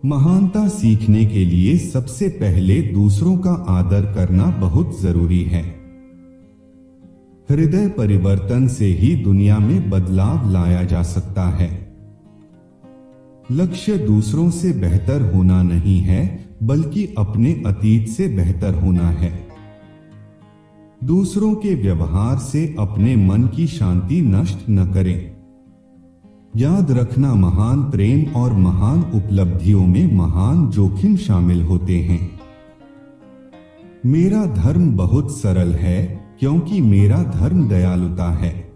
महानता सीखने के लिए सबसे पहले दूसरों का आदर करना बहुत जरूरी है। हृदय परिवर्तन से ही दुनिया में बदलाव लाया जा सकता है। लक्ष्य दूसरों से बेहतर होना नहीं है, बल्कि अपने अतीत से बेहतर होना है। दूसरों के व्यवहार से अपने मन की शांति नष्ट न करें। याद रखना, महान प्रेम और महान उपलब्धियों में महान जोखिम शामिल होते हैं। मेरा धर्म बहुत सरल है, क्योंकि मेरा धर्म दयालुता है।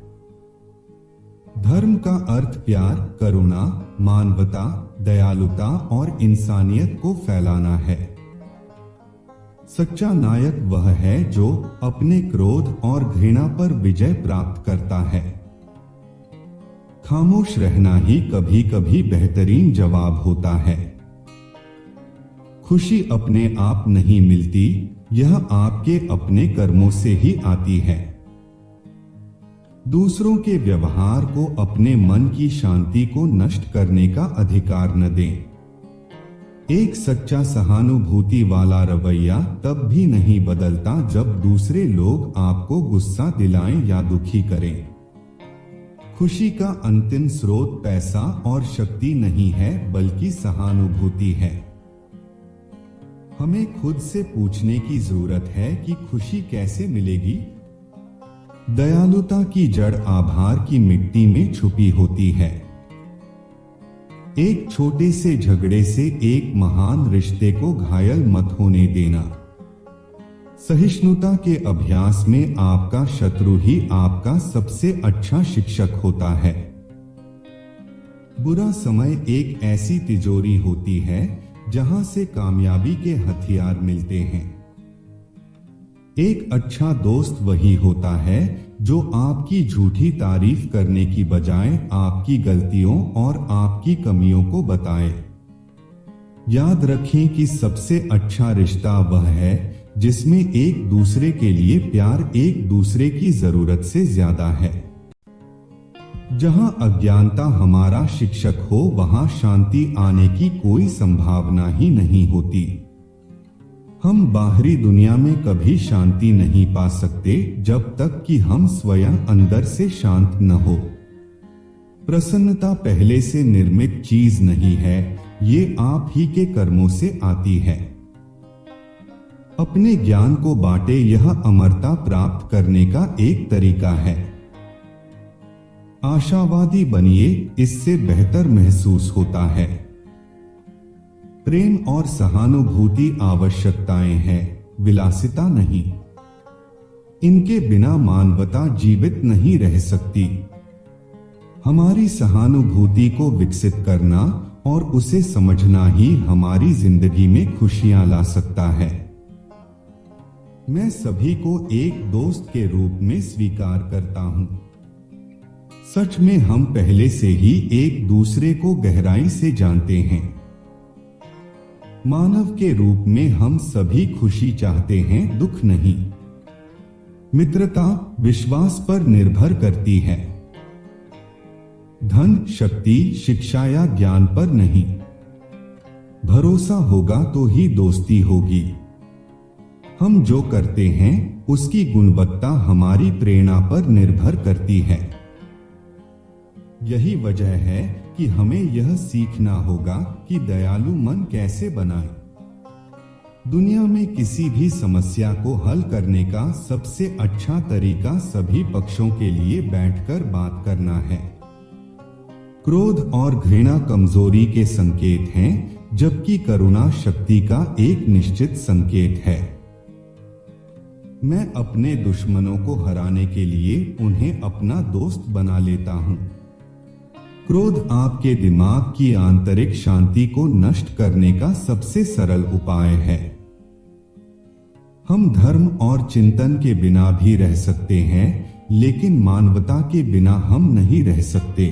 धर्म का अर्थ प्यार, करुणा, मानवता, दयालुता और इंसानियत को फैलाना है। सच्चा नायक वह है जो अपने क्रोध और घृणा पर विजय प्राप्त करता है। खामोश रहना ही कभी कभी बेहतरीन जवाब होता है। खुशी अपने आप नहीं मिलती, यह आपके अपने कर्मों से ही आती है। दूसरों के व्यवहार को अपने मन की शांति को नष्ट करने का अधिकार न दें। एक सच्चा सहानुभूति वाला रवैया तब भी नहीं बदलता जब दूसरे लोग आपको गुस्सा दिलाएं या दुखी करें। खुशी का अंतिम स्रोत पैसा और शक्ति नहीं है, बल्कि सहानुभूति है। हमें खुद से पूछने की जरूरत है कि खुशी कैसे मिलेगी। दयालुता की जड़ आभार की मिट्टी में छुपी होती है। एक छोटे से झगड़े से एक महान रिश्ते को घायल मत होने देना। सहिष्णुता के अभ्यास में आपका शत्रु ही आपका सबसे अच्छा शिक्षक होता है। बुरा समय एक ऐसी तिजोरी होती है जहां से कामयाबी के हथियार मिलते हैं। एक अच्छा दोस्त वही होता है जो आपकी झूठी तारीफ करने की बजाय आपकी गलतियों और आपकी कमियों को बताए। याद रखें कि सबसे अच्छा रिश्ता वह है जिसमें एक दूसरे के लिए प्यार एक दूसरे की जरूरत से ज्यादा है। जहां अज्ञानता हमारा शिक्षक हो, वहां शांति आने की कोई संभावना ही नहीं होती। हम बाहरी दुनिया में कभी शांति नहीं पा सकते जब तक कि हम स्वयं अंदर से शांत न हो। प्रसन्नता पहले से निर्मित चीज नहीं है, ये आप ही के कर्मों से आती है। अपने ज्ञान को बांटे, यह अमरता प्राप्त करने का एक तरीका है। आशावादी बनिए, इससे बेहतर महसूस होता है। प्रेम और सहानुभूति आवश्यकताएं हैं, विलासिता नहीं। इनके बिना मानवता जीवित नहीं रह सकती। हमारी सहानुभूति को विकसित करना और उसे समझना ही हमारी जिंदगी में खुशियां ला सकता है। मैं सभी को एक दोस्त के रूप में स्वीकार करता हूं। सच में हम पहले से ही एक दूसरे को गहराई से जानते हैं। मानव के रूप में हम सभी खुशी चाहते हैं, दुख नहीं। मित्रता विश्वास पर निर्भर करती है, धन, शक्ति, शिक्षा या ज्ञान पर नहीं। भरोसा होगा तो ही दोस्ती होगी। हम जो करते हैं उसकी गुणवत्ता हमारी प्रेरणा पर निर्भर करती है। यही वजह है कि हमें यह सीखना होगा कि दयालु मन कैसे बनाएं। दुनिया में किसी भी समस्या को हल करने का सबसे अच्छा तरीका सभी पक्षों के लिए बैठकर बात करना है। क्रोध और घृणा कमजोरी के संकेत हैं, जबकि करुणा शक्ति का एक निश्चित संकेत है। मैं अपने दुश्मनों को हराने के लिए उन्हें अपना दोस्त बना लेता हूं। क्रोध आपके दिमाग की आंतरिक शांति को नष्ट करने का सबसे सरल उपाय है। हम धर्म और चिंतन के बिना भी रह सकते हैं, लेकिन मानवता के बिना हम नहीं रह सकते।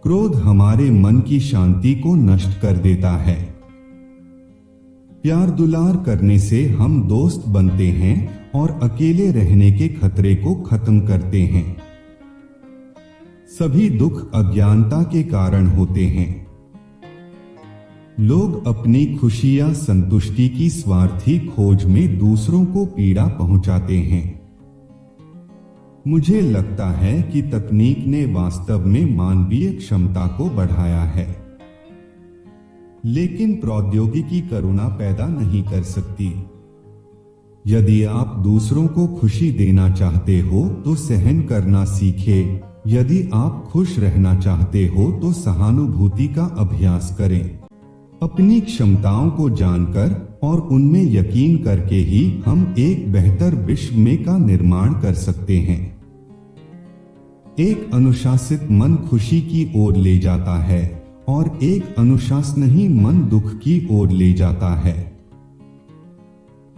क्रोध हमारे मन की शांति को नष्ट कर देता है। प्यार दुलार करने से हम दोस्त बनते हैं और अकेले रहने के खतरे को खत्म करते हैं। सभी दुख अज्ञानता के कारण होते हैं। लोग अपनी खुशी या संतुष्टि की स्वार्थी खोज में दूसरों को पीड़ा पहुंचाते हैं। मुझे लगता है कि तकनीक ने वास्तव में मानवीय क्षमता को बढ़ाया है, लेकिन प्रौद्योगिकी करुणा पैदा नहीं कर सकती। यदि आप दूसरों को खुशी देना चाहते हो तो सहन करना सीखें। यदि आप खुश रहना चाहते हो तो सहानुभूति का अभ्यास करें। अपनी क्षमताओं को जानकर और उनमें यकीन करके ही हम एक बेहतर विश्व में का निर्माण कर सकते हैं। एक अनुशासित मन खुशी की ओर ले जाता है और एक अनुशासनहीन मन दुख की ओर ले जाता है।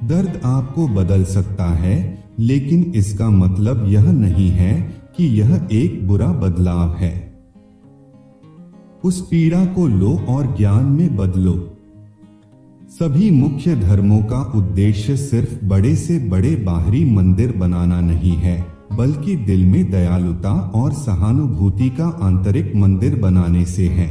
दर्द आपको बदल सकता है, लेकिन इसका मतलब यह नहीं है कि यह एक बुरा बदलाव है। उस पीड़ा को लो और ज्ञान में बदलो। सभी मुख्य धर्मों का उद्देश्य सिर्फ बड़े से बड़े बाहरी मंदिर बनाना नहीं है, बल्कि दिल में दयालुता और सहानुभूति का आंतरिक मंदिर बनाने से है।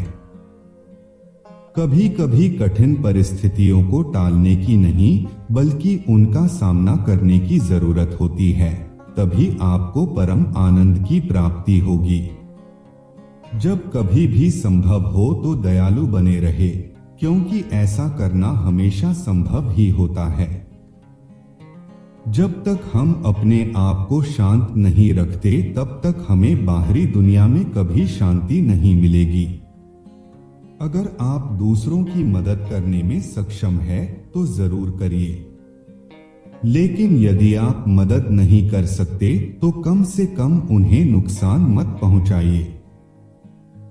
कभी कभी कठिन परिस्थितियों को टालने की नहीं, बल्कि उनका सामना करने की जरूरत होती है। तभी आपको परम आनंद की प्राप्ति होगी। जब कभी भी संभव हो तो दयालु बने रहे, क्योंकि ऐसा करना हमेशा संभव ही होता है। जब तक हम अपने आप को शांत नहीं रखते, तब तक हमें बाहरी दुनिया में कभी शांति नहीं मिलेगी। अगर आप दूसरों की मदद करने में सक्षम है तो जरूर करिए, लेकिन यदि आप मदद नहीं कर सकते तो कम से कम उन्हें नुकसान मत पहुंचाइए।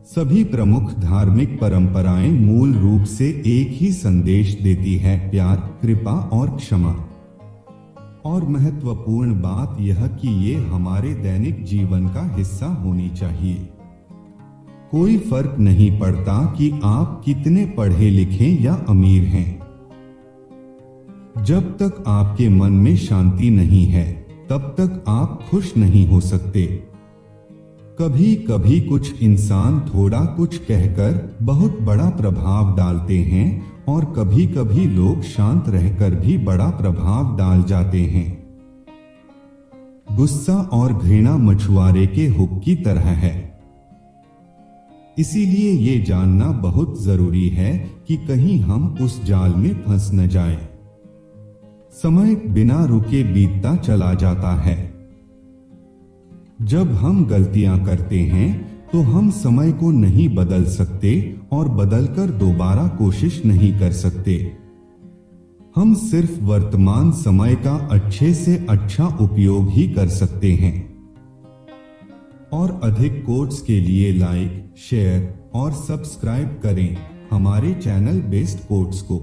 सभी प्रमुख धार्मिक परंपराएं मूल रूप से एक ही संदेश देती है, प्यार, कृपा और क्षमा। और महत्वपूर्ण बात यह कि ये हमारे दैनिक जीवन का हिस्सा होनी चाहिए। कोई फर्क नहीं पड़ता कि आप कितने पढ़े लिखे या अमीर हैं। जब तक आपके मन में शांति नहीं है, तब तक आप खुश नहीं हो सकते। कभी कभी कुछ इंसान थोड़ा कुछ कहकर बहुत बड़ा प्रभाव डालते हैं और कभी कभी लोग शांत रहकर भी बड़ा प्रभाव डाल जाते हैं। गुस्सा और घृणा मछुआरे के हुक की तरह है। इसीलिए ये जानना बहुत जरूरी है कि कहीं हम उस जाल में फंस न जाएं। समय बिना रुके बीतता चला जाता है। जब हम गलतियां करते हैं तो हम समय को नहीं बदल सकते और बदलकर दोबारा कोशिश नहीं कर सकते। हम सिर्फ वर्तमान समय का अच्छे से अच्छा उपयोग ही कर सकते हैं। और अधिक कोट्स के लिए लाइक, शेयर और सब्सक्राइब करें हमारे चैनल बेस्ट कोट्स को।